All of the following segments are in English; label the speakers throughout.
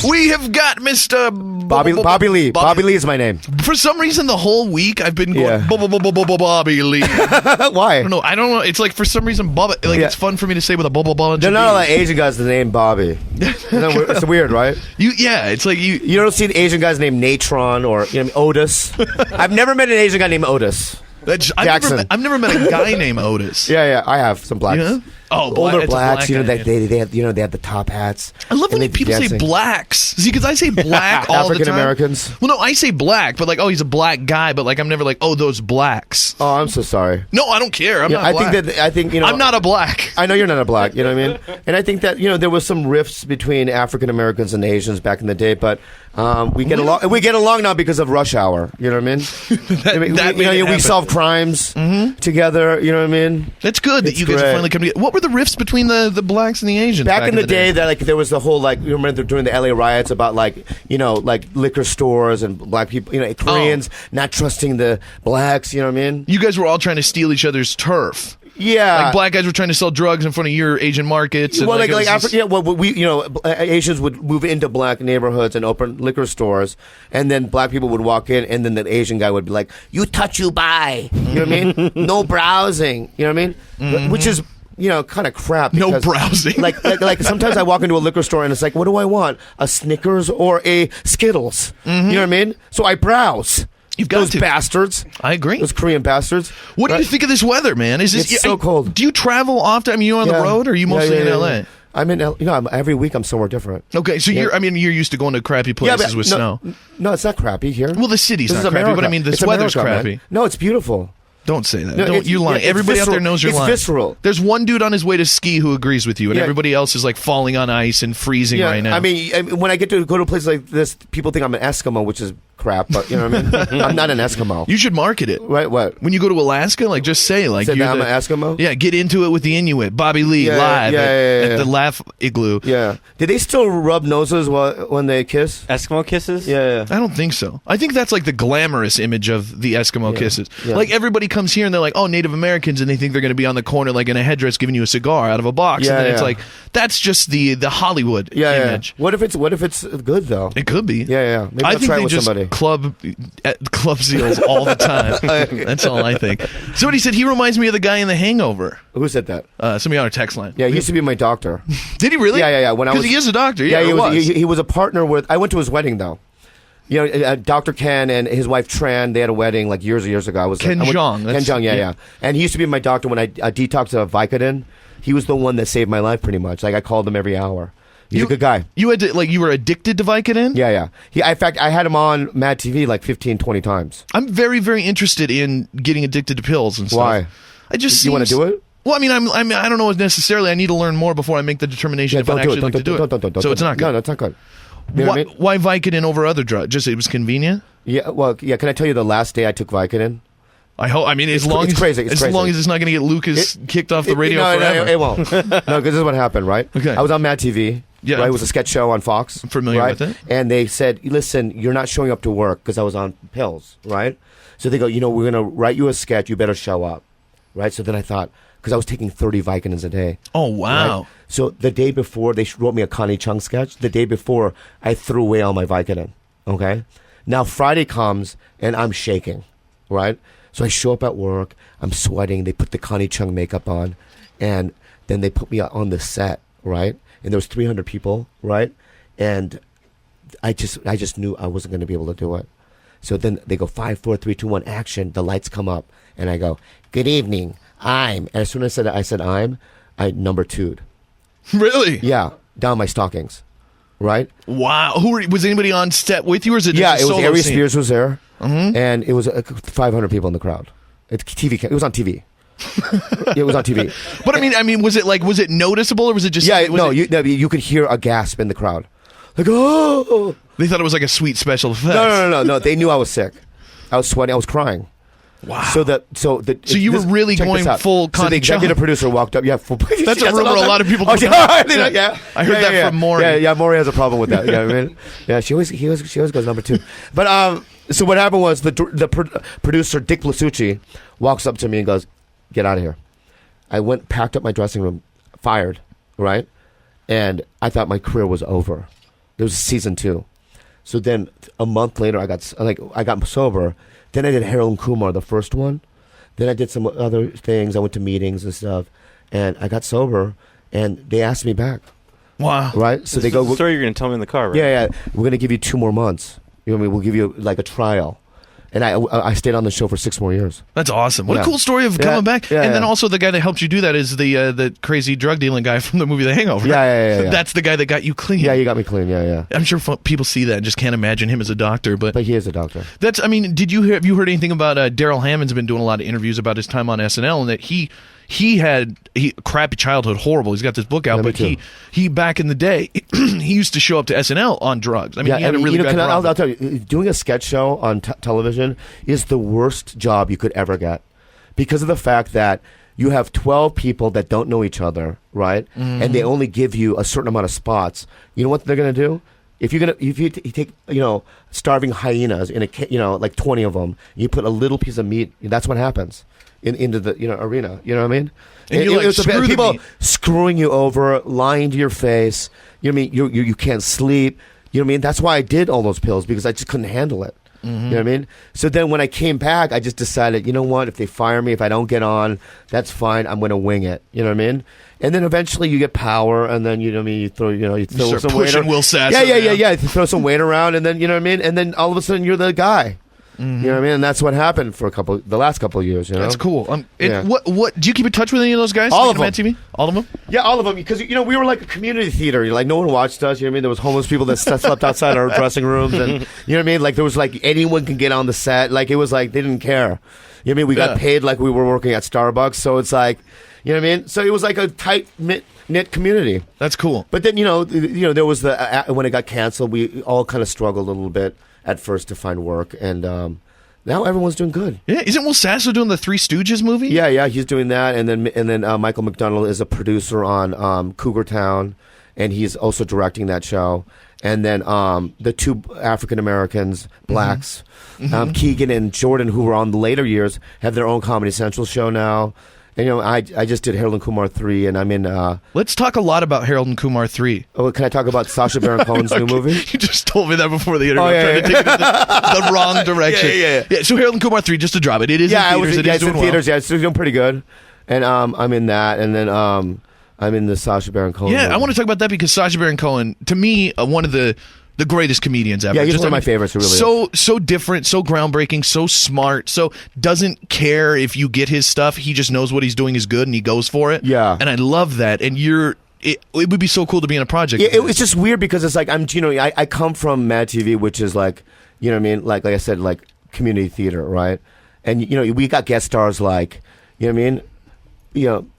Speaker 1: We have got Mr.
Speaker 2: Bobby Lee. Bobby Lee is my name.
Speaker 1: For some reason, the whole week I've been going Bobby Lee.
Speaker 2: Why?
Speaker 1: I don't know. It's like for some reason, it's fun for me to say with a bubble.
Speaker 2: They're not like Asian guys the name Bobby. It's weird, right?
Speaker 1: It's like you.
Speaker 2: You don't see an Asian guy's named Natron or Otis. I've never met an Asian guy named Otis.
Speaker 1: I've never met a guy named Otis.
Speaker 2: Yeah, I have some blacks.
Speaker 1: Yeah? Oh,
Speaker 2: older blacks. They have the top hats.
Speaker 1: I love when people say blacks. See, because I say black all the time.
Speaker 2: African Americans.
Speaker 1: Well, no, I say black, but he's a black guy. But I'm never like, oh, those blacks.
Speaker 2: Oh, I'm so sorry.
Speaker 1: No, I don't care. I'm not black.
Speaker 2: I think
Speaker 1: I'm not a black.
Speaker 2: I know you're not a black. You know what I mean? And I think that there was some rifts between African Americans and Asians back in the day, but we get along. We get along now because of Rush Hour. You know what I mean? We solve crimes together. You know what I mean?
Speaker 1: That's good that you guys are finally coming together. What were the rifts between the blacks and the Asians
Speaker 2: back in the day? That there was the whole you remember during the LA riots about liquor stores and black people, Koreans not trusting the blacks. You know what I mean?
Speaker 1: You guys were all trying to steal each other's turf.
Speaker 2: Yeah,
Speaker 1: like black guys were trying to sell drugs in front of your Asian markets. And
Speaker 2: Asians would move into black neighborhoods and open liquor stores, and then black people would walk in, and then the Asian guy would be like, "You touch, you buy." You know what I mean? No browsing. You know what I mean? Mm-hmm. Which is kind of crap. Because,
Speaker 1: no browsing.
Speaker 2: like sometimes I walk into a liquor store and it's like, what do I want? A Snickers or a Skittles? Mm-hmm. You know what I mean? So I browse.
Speaker 1: You've got
Speaker 2: those bastards.
Speaker 1: I agree.
Speaker 2: Those Korean bastards.
Speaker 1: What do you think of this weather, man?
Speaker 2: It's so cold.
Speaker 1: Do you travel often? I mean, you on the road, or are you mostly in LA?
Speaker 2: I'm in every week I'm somewhere different.
Speaker 1: Okay, so you're used to going to crappy places with snow.
Speaker 2: No, it's not crappy here.
Speaker 1: Well, the city's not crappy, but I mean, this weather's crappy.
Speaker 2: Man. No, it's beautiful.
Speaker 1: Don't say that. No, you lying. Everybody out there knows you're lying.
Speaker 2: It's visceral.
Speaker 1: There's one dude on his way to ski who agrees with you, and everybody else is like falling on ice and freezing right now.
Speaker 2: I mean, when I get to go to a place like this, people think I'm an Eskimo, which is crap, but you know what I mean? I'm not an Eskimo.
Speaker 1: You should market it.
Speaker 2: Right, what?
Speaker 1: When you go to Alaska, just say you're
Speaker 2: that I'm an Eskimo?
Speaker 1: Yeah, get into it with the Inuit. Bobby Lee live at the Laugh Igloo.
Speaker 2: Yeah. Did they still rub noses when they kiss?
Speaker 3: Eskimo kisses?
Speaker 2: Yeah.
Speaker 1: I don't think so. I think that's like the glamorous image of the Eskimo kisses. Yeah. Like everybody comes here and they're like, oh, Native Americans, and they think they're going to be on the corner like in a headdress giving you a cigar out of a box. And then it's like, that's just the Hollywood image.
Speaker 2: What if it's good though?
Speaker 1: It could be.
Speaker 2: Yeah. Maybe
Speaker 1: I think
Speaker 2: try it
Speaker 1: they
Speaker 2: with
Speaker 1: just
Speaker 2: somebody.
Speaker 1: club seals all the time. That's all I think. Somebody said he reminds me of the guy in The Hangover.
Speaker 2: Who said that?
Speaker 1: Somebody on our text line.
Speaker 2: Yeah, he used to be my doctor.
Speaker 1: Did he really?
Speaker 2: Yeah.
Speaker 1: Because he is a doctor.
Speaker 2: Yeah, he was a partner with. I went to his wedding though. Dr. Ken and his wife Tran, they had a wedding like years ago.
Speaker 1: Ken Jeong.
Speaker 2: Yeah. And he used to be my doctor when I detoxed Vicodin. He was the one that saved my life pretty much. Like I called him every hour. He's a good guy.
Speaker 1: You had to, you were addicted to Vicodin?
Speaker 2: Yeah. In fact, I had him on Mad TV like 15, 20 times.
Speaker 1: I'm very, very interested in getting addicted to pills and stuff.
Speaker 2: Why?
Speaker 1: You
Speaker 2: want to do it?
Speaker 1: Well, I mean, I don't know necessarily. I need to learn more before I make the determination if I actually like to do it.
Speaker 2: Don't.
Speaker 1: So it's not good.
Speaker 2: No, it's not good.
Speaker 1: Why Vicodin over other drugs? Just it was convenient?
Speaker 2: Yeah, well, yeah. Can I tell you the last day I took Vicodin?
Speaker 1: I hope. I mean, as long as it's not going to get Lucas kicked off the radio forever.
Speaker 2: No, it won't. No, because this is what happened, right?
Speaker 1: Okay.
Speaker 2: I was on Mad TV. Yeah. Right? It was a sketch show on Fox.
Speaker 1: I'm familiar with it.
Speaker 2: And they said, listen, you're not showing up to work because I was on pills, right? So they go, we're going to write you a sketch. You better show up, right? So then I thought, because I was taking 30 Vicodins a day.
Speaker 1: Oh, wow.
Speaker 2: Right? So the day before, they wrote me a Connie Chung sketch. The day before, I threw away all my Vicodin, okay? Now Friday comes, and I'm shaking, right? So I show up at work. I'm sweating. They put the Connie Chung makeup on, and then they put me on the set, right? And there was 300 people, right? And I just knew I wasn't going to be able to do it. So then they go 5, 4, 3, 2, 1, action. The lights come up, and I go, good evening. And as soon as I said I number 2'd.
Speaker 1: Really?
Speaker 2: Yeah, down my stockings, right?
Speaker 1: Wow. Was anybody on set with you, or is it just
Speaker 2: it was
Speaker 1: solo
Speaker 2: Aries
Speaker 1: scene?
Speaker 2: Spears was there, and it was 500 people in the crowd. It's TV. It was on TV. It was on TV.
Speaker 1: But I mean, was it noticeable, or was it just?
Speaker 2: Yeah, you could hear a gasp in the crowd, like oh.
Speaker 1: They thought it was like a sweet special effect.
Speaker 2: No. They knew I was sick. I was sweating. I was crying.
Speaker 1: Wow.
Speaker 2: So you
Speaker 1: were really going full Connie Chung.
Speaker 2: So the executive producer walked up. Yeah, full.
Speaker 1: That's a rumor a lot of people.
Speaker 2: I heard
Speaker 1: that from Maury.
Speaker 2: Yeah, Maury has a problem with that. You know what I mean? Yeah, she always goes number 2. But so what happened was the producer Dick Blasucci walks up to me and goes, "Get out of here." I packed up my dressing room, fired, right, and I thought my career was over, There was season 2. So then a month later, I got sober. Then I did Harold and Kumar, the first one. Then I did some other things. I went to meetings and stuff, and I got sober. And they asked me back.
Speaker 1: Wow!
Speaker 2: Right? So
Speaker 3: this
Speaker 2: they go.
Speaker 3: The story you're going to tell me in the car, right?
Speaker 2: Yeah. We're going to give you 2 more months. You know what I mean? We'll give you like a trial. And I stayed on the show for 6 more years.
Speaker 1: That's awesome. What a cool story of coming back. And then also the guy that helped you do that is the crazy drug dealing guy from the movie The Hangover.
Speaker 2: Yeah.
Speaker 1: That's the guy that got you clean.
Speaker 2: Yeah, he got me clean. Yeah.
Speaker 1: I'm sure people see that and just can't imagine him as a doctor. But
Speaker 2: he is a doctor.
Speaker 1: Have you heard anything about Daryl Hammond's been doing a lot of interviews about his time on SNL and that he had crappy childhood, horrible. He's got this book out, but he back in the day, he used to show up to SNL on drugs. I mean, he had a really bad problem.
Speaker 2: I'll tell you, doing a sketch show on television is the worst job you could ever get because of the fact that you have 12 people that don't know each other, right? Mm-hmm. And they only give you a certain amount of spots. You know what they're gonna do? If you take starving hyenas in like 20 of them, you put a little piece of meat. That's what happens. Into the arena, you know what I mean?
Speaker 1: And you're
Speaker 2: people screwing you over, lying to your face. You know what I mean? You can't sleep. You know what I mean? That's why I did all those pills because I just couldn't handle it. Mm-hmm. You know what I mean? So then when I came back, I just decided, you know what? If they fire me, if I don't get on, that's fine. I'm going to wing it. You know what I mean? And then eventually you get power, and then you know what I mean. You throw some weight around.
Speaker 1: Will Sasso.
Speaker 2: Yeah. You throw some weight around, and then you know what I mean. And then all of a sudden you're the guy. Mm-hmm. You know what I mean? And that's what happened for the last couple of years. That's
Speaker 1: cool. What do you keep in touch with any of those guys?
Speaker 2: All of them.
Speaker 1: TV? All of them?
Speaker 2: Yeah, all of them. Because we were like a community theater. Like no one watched us. You know what I mean? There was homeless people that slept outside our dressing rooms, and you know what I mean? Like there was like anyone can get on the set. Like it was like they didn't care. You know what I mean? We got paid like we were working at Starbucks. So it's like, you know what I mean? So it was like a tight knit community.
Speaker 1: That's cool.
Speaker 2: But then there was when it got canceled, we all kind of struggled a little bit at first to find work, and now everyone's doing good.
Speaker 1: Yeah, isn't Will Sasso doing the Three Stooges movie?
Speaker 2: Yeah, he's doing that, and then Michael McDonald is a producer on Cougar Town, and he's also directing that show. And then the 2 African Americans, blacks, Keegan and Jordan, who were on the later years, have their own Comedy Central show now. And I just did Harold and Kumar 3, and I'm in.
Speaker 1: Let's talk a lot about Harold and Kumar 3.
Speaker 2: Oh, can I talk about Sacha Baron Cohen's new movie?
Speaker 1: You just told me that before the interview. I'm trying to take it in the wrong direction. Yeah. So Harold and Kumar 3, just to drop it. It is in theaters.
Speaker 2: It's in theaters. Yeah, it's doing pretty good. And I'm in that, and then I'm in the Sacha Baron Cohen.
Speaker 1: Yeah,
Speaker 2: movie.
Speaker 1: I want to talk about that because Sacha Baron Cohen, to me, one of the greatest comedians ever.
Speaker 2: Yeah, he's one of my favorites. Really,
Speaker 1: so different, so groundbreaking, so smart, so doesn't care if you get his stuff. He just knows what he's doing is good, and he goes for it.
Speaker 2: Yeah,
Speaker 1: and I love that. And it would be so cool to be in a project.
Speaker 2: Yeah, it's just weird because it's like I come from Mad TV, which is like, you know what I mean, like I said, like community theater, right? And we got guest stars like, you know what I mean,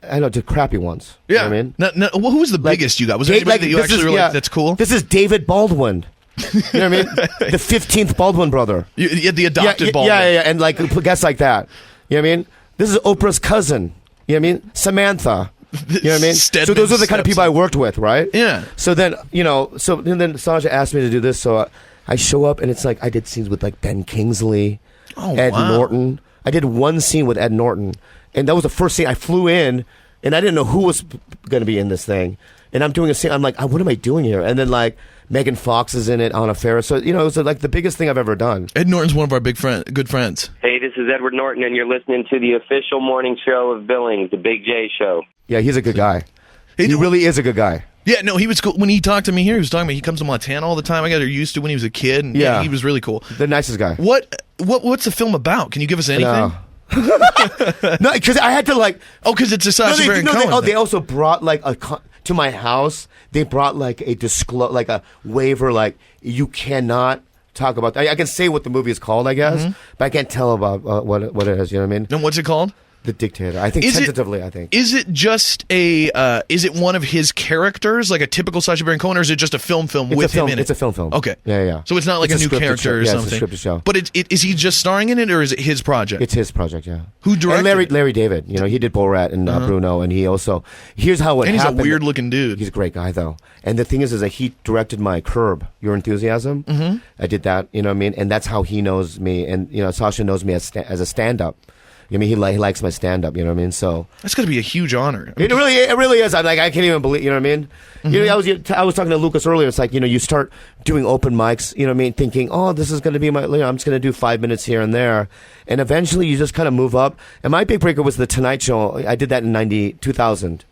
Speaker 2: I know, just crappy ones.
Speaker 1: Yeah.
Speaker 2: You know what I mean?
Speaker 1: Well, who was the biggest you got? Was there anybody that you actually were like, that's cool?
Speaker 2: This is David Baldwin. You know what I mean? The 15th Baldwin brother.
Speaker 1: The adopted Baldwin.
Speaker 2: Yeah. And like guests like that. You know what I mean? This is Oprah's cousin. You know what I mean? Samantha. You know what I mean? So those are the kind of people I worked with, right?
Speaker 1: Yeah.
Speaker 2: So then, then Sasha asked me to do this. So I show up and it's like I did scenes with like Ben Kingsley, Ed Norton. I did one scene with Ed Norton. And that was the first scene. I flew in, and I didn't know who was going to be in this thing. And I'm doing a scene. I'm like, what am I doing here? And then, like, Megan Fox is in it, Anna Faris. So, it was like the biggest thing I've ever done.
Speaker 1: Ed Norton's one of our good friends.
Speaker 4: Hey, this is Edward Norton, and you're listening to the official morning show of Billings, the Big J Show.
Speaker 2: Yeah, he's a good guy. He really is a good guy.
Speaker 1: Yeah, no, he was cool. When he talked to me here, he was talking about he comes to Montana all the time. I got used to when he was a kid. And he was really cool.
Speaker 2: The nicest guy.
Speaker 1: What's the film about? Can you give us anything?
Speaker 2: No, because I had to like.
Speaker 1: Oh, because it's a Sacha Baron Cohen.
Speaker 2: They also brought like to my house. They brought like a waiver, like you cannot talk about. I can say what the movie is called, I guess, but I can't tell about what it is. You know what I mean?
Speaker 1: And what's it called?
Speaker 2: The Dictator. I think tentatively. I think.
Speaker 1: Is it just is it one of his characters, like a typical Sacha Baron Cohen, or is it just a film with him in it?
Speaker 2: It's a film.
Speaker 1: Okay.
Speaker 2: Yeah.
Speaker 1: So it's not like a new character or something.
Speaker 2: It's a scripted show.
Speaker 1: But is he just starring in it, or is it his project?
Speaker 2: It's his project. Yeah.
Speaker 1: Who directed?
Speaker 2: And Larry David. He did Borat and Bruno, and he also. Here's how it happened.
Speaker 1: And he's a weird looking dude.
Speaker 2: He's a great guy though. And the thing is that he directed my Curb Your Enthusiasm. Mm-hmm. I did that. You know what I mean? And that's how he knows me, and Sacha knows me as a stand-up. I mean, he likes my stand-up, you know what I mean? So
Speaker 1: that's got to be a huge honor.
Speaker 2: it really is. I'm like, I can't even believe, you know what I mean? You know, I was talking to Lucas earlier. It's like, you know, you start doing open mics, you know what I mean, thinking, oh, this is going to be my, you know, I'm just going to do 5 minutes here and there. And eventually you just kind of move up. And my big breaker was The Tonight Show. I did that in 2000,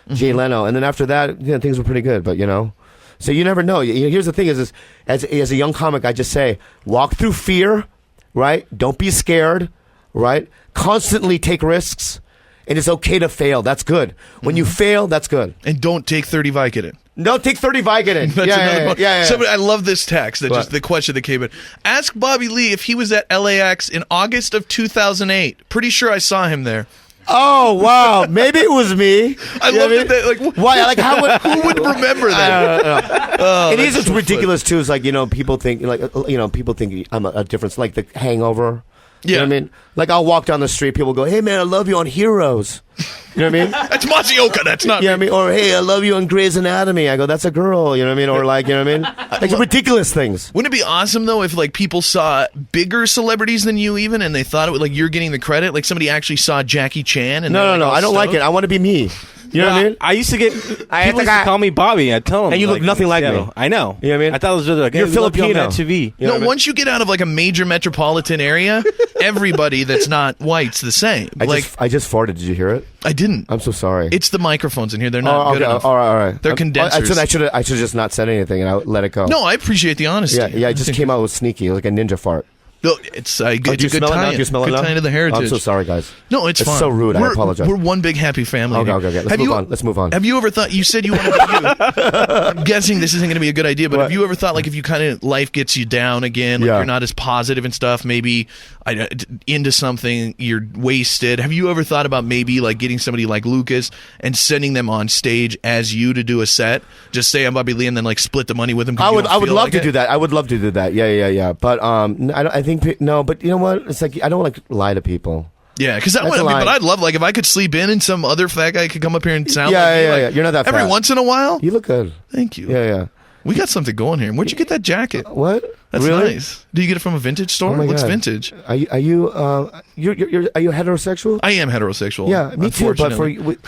Speaker 2: Jay Leno. And then after that, you know, things were pretty good, but, you know. So you never know. Here's the thing is as a young comic, I just say, walk through fear, right? Don't be scared, right? Constantly take risks. And it's okay to fail. That's good. When you fail, that's good.
Speaker 1: And don't take 30 Vicodin.
Speaker 2: Don't take 30 Vicodin. Yeah.
Speaker 1: Somebody, I love this text. That just the question that came in. Ask Bobby Lee if he was at LAX in August of 2008. Pretty sure I saw him there.
Speaker 2: Oh wow, maybe it was me.
Speaker 1: I love that. Like,
Speaker 2: why? Like,
Speaker 1: who would remember that?
Speaker 2: It is just ridiculous too. It's like, you know, people think people think I'm a difference. Like The Hangover.
Speaker 1: Yeah.
Speaker 2: You know what I mean? Like, I'll walk down the street, people go, hey man, I love you on Heroes. You know what I mean?
Speaker 1: That's Masioka, that's not
Speaker 2: me. You know what I mean? Or, hey, I love you on Grey's Anatomy. I go, that's a girl, you know what I mean? Or like, you know what I mean? Like, ridiculous things.
Speaker 1: Wouldn't it be awesome though if like people saw bigger celebrities than you even and they thought it was like you're getting the credit? Like somebody actually saw Jackie Chan and
Speaker 2: No, I don't like it. I want to be me. You know what I mean?
Speaker 3: I used to get people used to call me Bobby. I tell them,
Speaker 2: and you look nothing like me.
Speaker 3: I know.
Speaker 2: You know what I mean?
Speaker 3: I thought it was just like,
Speaker 2: you're Filipino.
Speaker 3: TV.
Speaker 1: You know, once you get out of like a major metropolitan area, everybody that's not white's the same.
Speaker 2: I just farted. Did you hear it?
Speaker 1: I didn't.
Speaker 2: I'm so sorry.
Speaker 1: It's the microphones in here. They're not good enough.
Speaker 2: All right.
Speaker 1: They're condensers.
Speaker 2: I should just not said anything and I let it go.
Speaker 1: No, I appreciate the honesty.
Speaker 2: Yeah. It just came out with sneaky, like a ninja fart.
Speaker 1: No, it's a good tie.
Speaker 2: Do you smell it now?
Speaker 1: Good tie to the heritage.
Speaker 2: I'm so sorry, guys.
Speaker 1: No, it's fine.
Speaker 2: It's so rude. I apologize.
Speaker 1: We're one big happy family.
Speaker 2: Okay. Let's move on.
Speaker 1: Have you ever thought? You said you wanted to do. I'm guessing this isn't going to be a good idea, but have you ever thought, like, if you kind of life gets you down again, like you're not as positive and stuff, maybe into something, you're wasted. Have you ever thought about maybe like getting somebody like Lucas and sending them on stage as you to do a set? Just say I'm Bobby Lee and then like split the money with them.
Speaker 2: I would love to do that. I would love to do that. Yeah. But I think no. But you know what? It's like I don't like to lie to people.
Speaker 1: Yeah, because but I'd love, like, if I could sleep in and some other fat guy could come up here and sound
Speaker 2: like you're not that fat.
Speaker 1: Every once in a while.
Speaker 2: You look good.
Speaker 1: Thank you.
Speaker 2: Yeah.
Speaker 1: We got something going here. Where'd you get that jacket?
Speaker 2: What?
Speaker 1: That's
Speaker 2: really?
Speaker 1: Nice. Do you get it from a vintage store?
Speaker 2: Oh my
Speaker 1: It looks
Speaker 2: God.
Speaker 1: vintage.
Speaker 2: Are you heterosexual?
Speaker 1: I am heterosexual.
Speaker 2: Yeah, me too. But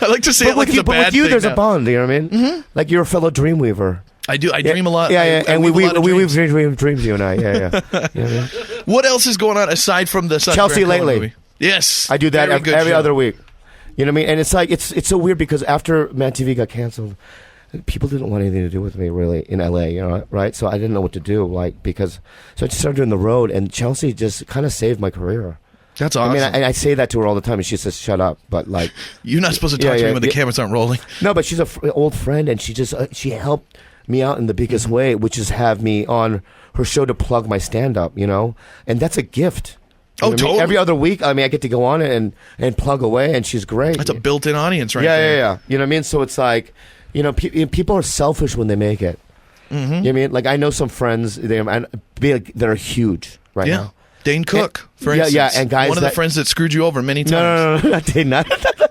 Speaker 1: I like to say it like it's a bad
Speaker 2: with you,
Speaker 1: thing
Speaker 2: there's
Speaker 1: now.
Speaker 2: a bond. You know what I mean?
Speaker 1: Mm-hmm.
Speaker 2: Like you're a fellow dreamweaver.
Speaker 1: I do. I dream a lot.
Speaker 2: Yeah. And we
Speaker 1: dream
Speaker 2: dreams, you and I. Yeah. Yeah.
Speaker 1: What else is going on aside from the
Speaker 2: Chelsea lately?
Speaker 1: Movie? Yes,
Speaker 2: I do that every other week. You know what I mean? And it's like it's so weird because after Mad TV got canceled, people didn't want anything to do with me really in LA. You know, right? So I didn't know what to do. So I just started doing the road, and Chelsea just kind of saved my career.
Speaker 1: That's awesome.
Speaker 2: I mean, I say that to her all the time, and she says, "Shut up." But like,
Speaker 1: you're not supposed to talk to me when the cameras aren't rolling.
Speaker 2: No, but she's an old friend, and she just she helped me out in the biggest way, which is have me on her show to plug my stand-up. You know, and that's a gift. You know
Speaker 1: totally.
Speaker 2: I mean? Every other week, I get to go on it and plug away, and she's great.
Speaker 1: That's a built-in audience, right? there.
Speaker 2: Yeah. You know what I mean? So it's like, you know, people are selfish when they make it.
Speaker 1: Mm-hmm.
Speaker 2: You know what I mean? Like I know some friends that are huge right now.
Speaker 1: Dane Cook, for instance.
Speaker 2: Yeah, and guys,
Speaker 1: one of the friends that screwed you over many times.
Speaker 2: No, not Dane, not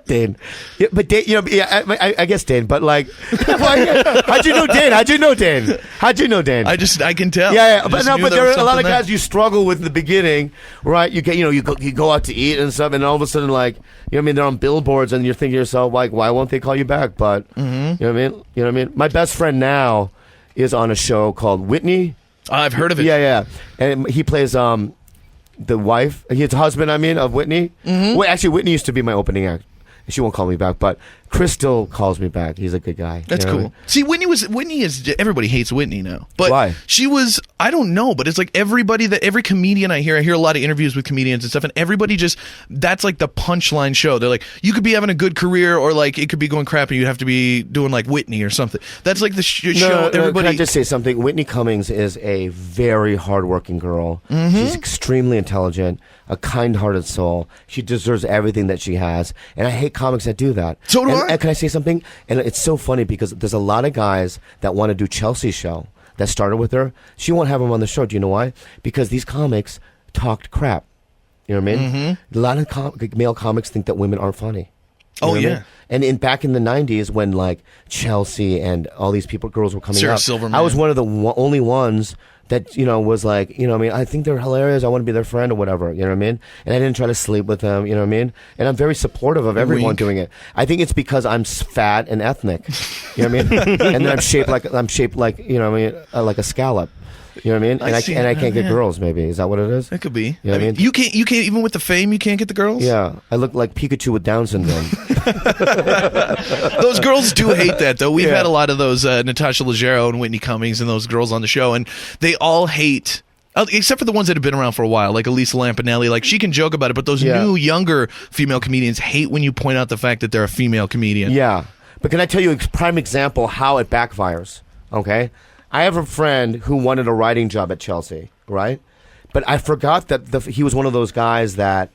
Speaker 2: Dane. Yeah, but Dane, you know, I guess Dane, but like, how'd you know Dane?
Speaker 1: I can tell.
Speaker 2: Yeah, but there are a lot of guys you struggle with in the beginning, right? You get, you go out to eat and stuff, and all of a sudden, like, you know what I mean? They're on billboards, and you're thinking to yourself, like, why won't they call you back? But you know what I mean? My best friend now is on a show called Whitney.
Speaker 1: I've heard of it.
Speaker 2: Yeah, and he plays the wife, his husband, of Whitney. Mm-hmm. Well, actually, Whitney used to be my opening act. She won't call me back, but Chris still calls me back. He's a good guy.
Speaker 1: That's cool. I mean? See, Whitney is everybody hates Whitney now. But
Speaker 2: why?
Speaker 1: She was, I don't know, but it's like every comedian I hear a lot of interviews with comedians and stuff, and everybody that's like the punchline show. They're like, you could be having a good career, or like it could be going crap, and you'd have to be doing like Whitney or something. That's like the show. Everybody.
Speaker 2: Can I just say something? Whitney Cummings is a very hardworking girl. Mm-hmm. She's extremely intelligent, a kind-hearted soul. She deserves everything that she has, and I hate comics that do that.
Speaker 1: So do I.
Speaker 2: And can I say something? And it's so funny because there's a lot of guys that want to do Chelsea's show that started with her. She won't have them on the show. Do you know why? Because these comics talked crap. You know what I mean? Mm-hmm. A lot of male comics think that women aren't funny. You know what I mean? And back in the 90s when like Chelsea and all these girls were coming
Speaker 1: Sarah
Speaker 2: up,
Speaker 1: Silverman.
Speaker 2: I was one of the only ones that, was like, I think they're hilarious. I want to be their friend or whatever, you know what I mean? And I didn't try to sleep with them, you know what I mean? And I'm very supportive of everyone doing it. I think it's because I'm fat and ethnic, you know what I mean? And then I'm shaped like, like a scallop. You know what I mean? And I can't get girls. Maybe is that what it is?
Speaker 1: That could be.
Speaker 2: You know what I mean?
Speaker 1: You can't even with the fame. You can't get the girls.
Speaker 2: Yeah, I look like Pikachu with Down syndrome.
Speaker 1: Those girls do hate that, though. We've had a lot of those Natasha Leggero and Whitney Cummings and those girls on the show, and they all hate. Except for the ones that have been around for a while, like Elisa Lampanelli. Like, she can joke about it, but those new, younger female comedians hate when you point out the fact that they're a female comedian.
Speaker 2: Yeah, but can I tell you a prime example how it backfires? Okay. I have a friend who wanted a writing job at Chelsea, right? But I forgot that he was one of those guys that,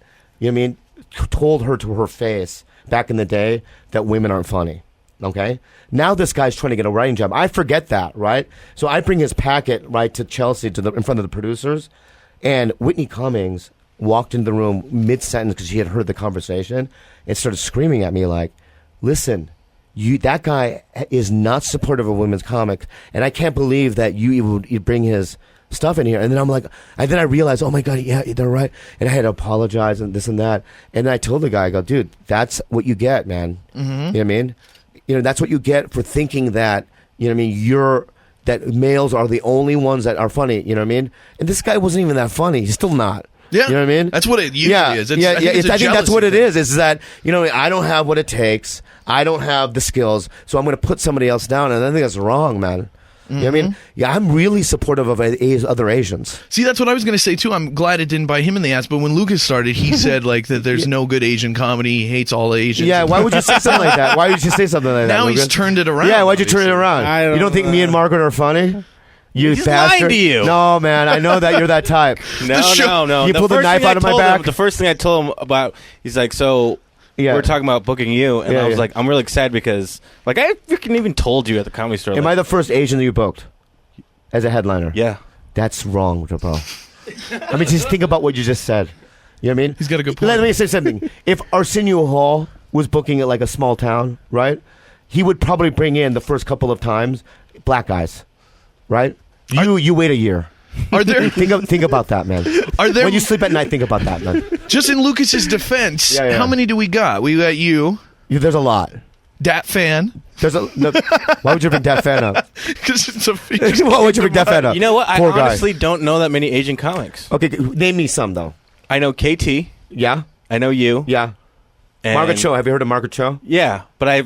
Speaker 2: told her to her face back in the day that women aren't funny, okay? Now this guy's trying to get a writing job. I forget that, right? So I bring his packet, right, to Chelsea in front of the producers, and Whitney Cummings walked into the room mid-sentence because she had heard the conversation and started screaming at me like, listen, that guy is not supportive of women's comics, and I can't believe that you bring his stuff in here. And then I realized, oh my God, yeah, they're right. And I had to apologize and this and that. And then I told the guy, I go, dude, that's what you get, man. Mm-hmm. You know what I mean? That's what you get for thinking that, that males are the only ones that are funny. You know what I mean? And this guy wasn't even that funny. He's still not.
Speaker 1: Yeah,
Speaker 2: you know what I mean.
Speaker 1: That's what it usually is.
Speaker 2: I think that's what it is. Is that I don't have what it takes. I don't have the skills, so I'm going to put somebody else down, and I think that's wrong, man. You know what I mean? Yeah, I'm really supportive of other Asians.
Speaker 1: See, that's what I was going to say too. I'm glad it didn't bite him in the ass. But when Lucas started, he said like that there's no good Asian comedy. He hates all Asians.
Speaker 2: Yeah, why would you say something like that? Why would you say something like that?
Speaker 1: Now Lucas? He's turned it around.
Speaker 2: Yeah, why'd you turn it around? You don't think me and Margaret are funny?
Speaker 3: He's lying to you.
Speaker 2: No, man, I know that you're that type.
Speaker 3: No.
Speaker 2: You pulled the knife out of my back.
Speaker 3: The first thing I told him about, he's like, so we're talking about booking you, and I was like, I'm really sad because, like, I freaking even told you at the Comedy Store.
Speaker 2: Am I the first Asian that you booked as a headliner?
Speaker 3: Yeah.
Speaker 2: That's wrong, bro. I mean, just think about what you just said. You know what I mean?
Speaker 1: He's got a good point.
Speaker 2: Let me say something. If Arsenio Hall was booking it like a small town, right, he would probably bring in the first couple of times black guys, right? You wait a year.
Speaker 1: Are there
Speaker 2: think about that, man?
Speaker 1: Are there
Speaker 2: when you sleep at night? Think about that, man.
Speaker 1: Just in Lucas's defense, how many do we got? We got you.
Speaker 2: There's a lot.
Speaker 1: Dat Fan.
Speaker 2: Why would you bring Dat Fan up?
Speaker 1: Because it's a.
Speaker 2: Why would you bring Dat Fan up?
Speaker 3: You know what? I honestly don't know that many Asian comics.
Speaker 2: Okay, name me some though.
Speaker 3: I know KT.
Speaker 2: Yeah.
Speaker 3: I know you.
Speaker 2: Yeah. Margaret Cho. Have you heard of Margaret Cho?
Speaker 3: Yeah, but I've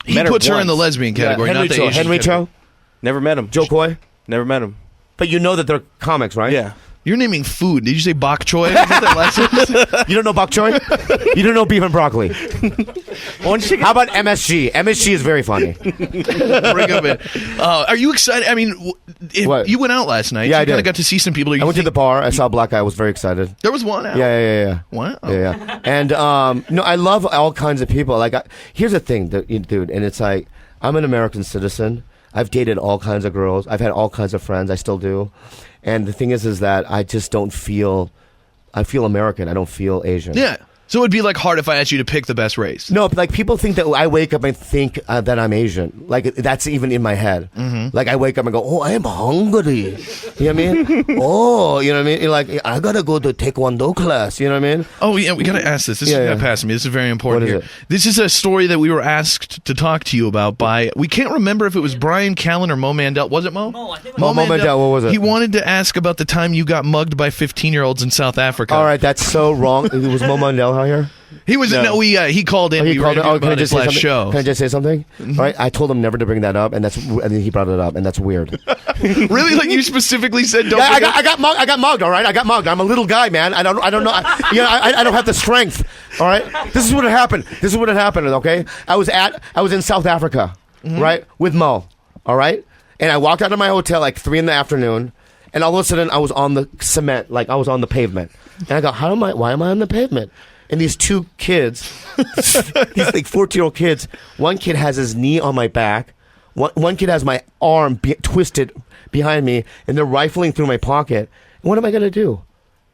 Speaker 1: he
Speaker 3: met
Speaker 1: puts
Speaker 3: her
Speaker 1: her in the lesbian category, not the Asian.
Speaker 2: Henry Cho.
Speaker 3: Never met him.
Speaker 2: Joe Coy.
Speaker 3: Never met him.
Speaker 2: But you know that they're comics, right?
Speaker 3: Yeah.
Speaker 1: You're naming food. Did you say bok choy?
Speaker 2: You don't know bok choy? You don't know beef and broccoli? How about MSG? MSG is very funny.
Speaker 1: Bring them in. Are you excited? I mean, you went out last night.
Speaker 2: Yeah,
Speaker 1: I kind of got to see some people.
Speaker 2: I went to the bar. I saw a black guy. I was very excited.
Speaker 1: There was one out.
Speaker 2: Yeah.
Speaker 1: What? Oh.
Speaker 2: Yeah. And no, I love all kinds of people. Like, here's the thing, dude, and it's like, I'm an American citizen. I've dated all kinds of girls. I've had all kinds of friends. I still do. And the thing is that I just don't feel... I feel American. I don't feel Asian.
Speaker 1: Yeah. So it would be like hard if I asked you to pick the best race.
Speaker 2: No, but like people think that I wake up and think that I'm Asian. Like that's even in my head. Mm-hmm. Like I wake up and go, oh, I am hungry. You know what I mean? Oh, you know what I mean? You're like, I gotta go to Taekwondo class. You know what I mean?
Speaker 1: Oh yeah, we gotta ask this. This is gonna pass me. This is very important
Speaker 2: here.
Speaker 1: This is a story that we were asked to talk to you about by. We can't remember if it was Brian Callen or Mo Mandel. Was it Mo?
Speaker 5: I think
Speaker 2: Mo Mandel. What was it?
Speaker 1: He wanted to ask about the time you got mugged by 15-year-olds in South Africa.
Speaker 2: All right, that's so wrong. Was Mo Mandel out here?
Speaker 1: He was he called in.
Speaker 2: He called in.
Speaker 1: Can I just say something? Show.
Speaker 2: Can I just say something? Mm-hmm. All right, I told him never to bring that up, and then he brought it up, and that's weird.
Speaker 1: Really? Like you specifically said? Don't.
Speaker 2: Yeah, I got mugged. All right, I got mugged. I'm a little guy, man. I don't know. I don't have the strength. All right, this is what happened. Okay, I was in South Africa, right, with Mo. All right, and I walked out of my hotel like 3 PM, and all of a sudden I was on the cement, like I was on the pavement, and I go, why am I on the pavement? And these two kids, these like 14-year-old kids, one kid has his knee on my back, one kid has my arm twisted behind me, and they're rifling through my pocket. What am I going to do?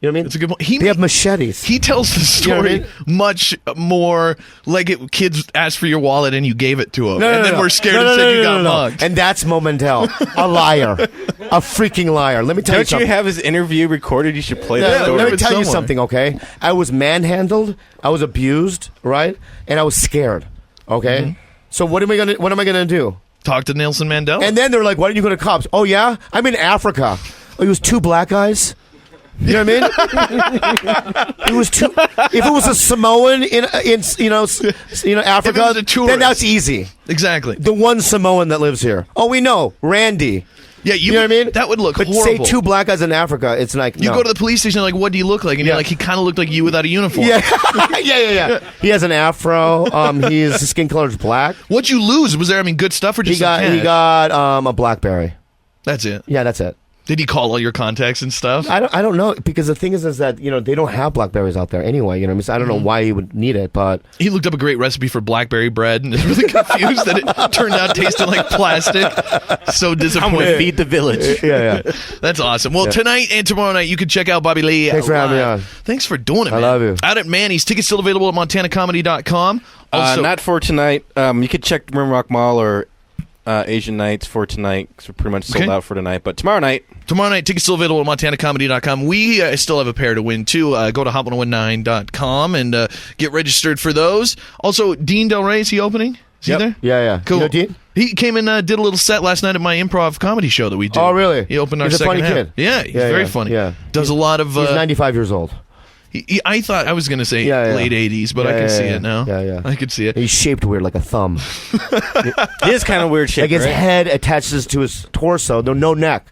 Speaker 2: You know what I mean?
Speaker 1: It's a good point.
Speaker 2: They have machetes.
Speaker 1: He tells the story
Speaker 2: You know what I
Speaker 1: much more like kids asked for your wallet and you gave it to them.
Speaker 2: No,
Speaker 1: then we're scared and said you got mugged.
Speaker 2: And that's Momentel. A liar. A freaking liar. Let me tell you something.
Speaker 3: Don't you have his interview recorded? You should play that story.
Speaker 2: Let me tell you something, okay? I was manhandled. I was abused, right? And I was scared, okay? Mm-hmm. So what am I gonna do?
Speaker 1: Talk to Nelson Mandela.
Speaker 2: And then they're like, why didn't you go to cops? Oh, yeah? I'm in Africa. Oh, it was 2 black guys? You know what I mean? It was two. If it was a Samoan in Africa, then that's easy.
Speaker 1: Exactly.
Speaker 2: The one Samoan that lives here. Oh, we know. Randy.
Speaker 1: Yeah, you know what I mean? That would look horrible.
Speaker 2: Say 2 black guys in Africa, it's like,
Speaker 1: you go to the police station, like, what do you look like? And you're like, he kind of looked like you without a uniform.
Speaker 2: Yeah. yeah. He has an afro. His skin color is black.
Speaker 1: What'd you lose? Was there, good stuff or just
Speaker 2: he got a BlackBerry.
Speaker 1: That's it?
Speaker 2: Yeah, that's it.
Speaker 1: Did he call all your contacts and stuff?
Speaker 2: I don't know, because the thing is that they don't have blackberries out there anyway. You know what I mean? So I don't know why he would need it, but
Speaker 1: he looked up a great recipe for blackberry bread and is really confused that it turned out tasting like plastic. So disappointed.
Speaker 3: I'm gonna feed the village.
Speaker 2: Yeah.
Speaker 1: That's awesome. Well, tonight and tomorrow night you can check out Bobby Lee.
Speaker 2: Thanks for having me on.
Speaker 1: Thanks for doing it, man.
Speaker 2: I love you.
Speaker 1: Out at Manny's. Tickets still available at montanacomedy.com. Also,
Speaker 3: not for tonight. You could check Rimrock Mall or Asian Nights for tonight, because we're pretty much sold out for tonight. But tomorrow night, tickets still available at montanacomedy.com. We still have a pair to win too. Go to hot1019.com and get registered for those. Also, Dean Del Rey, is he opening? Is he there?
Speaker 2: Yeah.
Speaker 1: Cool.
Speaker 2: You know Dean?
Speaker 1: He came and did a little set last night at my improv comedy show that we did.
Speaker 2: Oh, really?
Speaker 1: He opened our
Speaker 2: He's
Speaker 1: second
Speaker 2: a funny
Speaker 1: half.
Speaker 2: kid.
Speaker 1: Yeah, he's very funny.
Speaker 2: Yeah.
Speaker 1: Does a lot of...
Speaker 2: he's 95 years old.
Speaker 1: I thought I was going to say late 80s, but I can see it now.
Speaker 2: Yeah.
Speaker 1: I could see it.
Speaker 2: He's shaped weird, like a thumb.
Speaker 3: He is kind of weird shape.
Speaker 2: Like his head attaches to his torso, no neck.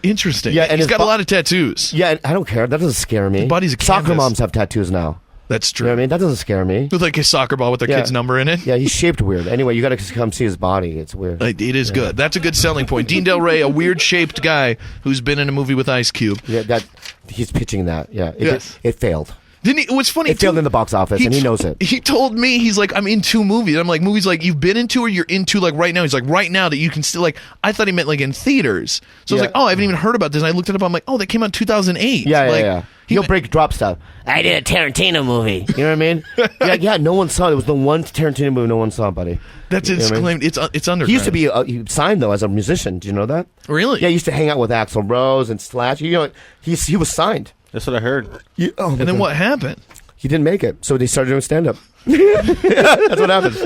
Speaker 1: Interesting.
Speaker 2: Yeah, and
Speaker 1: he's got a lot of tattoos.
Speaker 2: Yeah, and I don't care. That doesn't scare me.
Speaker 1: His body's a
Speaker 2: Soccer
Speaker 1: canvas.
Speaker 2: moms have tattoos now.
Speaker 1: That's true.
Speaker 2: You know what I mean? That doesn't scare me.
Speaker 1: With like a soccer ball with their kid's number in it.
Speaker 2: Yeah, he's shaped weird. Anyway, you got to come see his body. It's weird.
Speaker 1: It is good. That's a good selling point. Dean Del Rey, a weird-shaped guy who's been in a movie with Ice Cube.
Speaker 2: Yeah, he's pitching that. Yeah, it failed.
Speaker 1: Didn't he? What's funny?
Speaker 2: It failed in the box office, and he knows it.
Speaker 1: He told me, he's like, I'm in 2 movies. I'm like, movies like you've been into or you're into like right now. He's like, right now that you can still like. I thought he meant like in theaters. So I was like, oh, I haven't even heard about this. And I looked it up. I'm like, oh, that came out in 2008.
Speaker 2: Yeah. He'll drop stuff. I did a Tarantino movie. You know what I mean? yeah. No one saw it. It was the one Tarantino movie no one saw, buddy.
Speaker 1: That's his claim. It's underground.
Speaker 2: He used to be he signed though as a musician. Do you know that?
Speaker 1: Really?
Speaker 2: Yeah. He used to hang out with Axl Rose and Slash. You know, he was signed.
Speaker 3: That's what I heard.
Speaker 1: And then what happened?
Speaker 2: He didn't make it, so they started doing stand-up. That's what happens.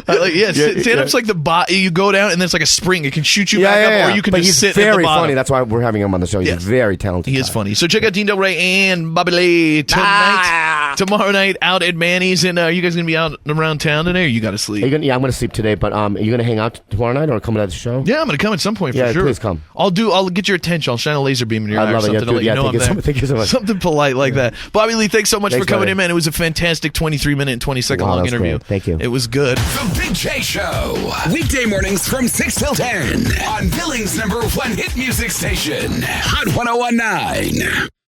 Speaker 1: Stand-up's like the bot. You go down, and then it's like a spring. It can shoot you back up, or you can just sit at the bottom.
Speaker 2: He's very funny. That's why we're having him on the show. He's very talented.
Speaker 1: He is funny. So check out Dean Del Rey and Bobby Lee tonight. Tomorrow night out at Manny's. And are you guys going to be out around town today, or you got to sleep?
Speaker 2: I'm going to sleep today, but are you going to hang out tomorrow night or come to the show?
Speaker 1: Yeah, I'm going to come at some point for sure.
Speaker 2: Please come.
Speaker 1: I'll get your attention. I'll shine a laser beam in your eye or something to let you know I'm there.
Speaker 2: Thank you so much.
Speaker 1: Something polite like that. Bobby Lee, thanks so much for coming in, man. It was a fantastic 23-minute and 20-second long interview.
Speaker 2: Great. Thank you.
Speaker 1: It was good.
Speaker 5: The Big J Show. Weekday mornings from 6 till 10 on Billings' #1 hit music station, Hot 1019.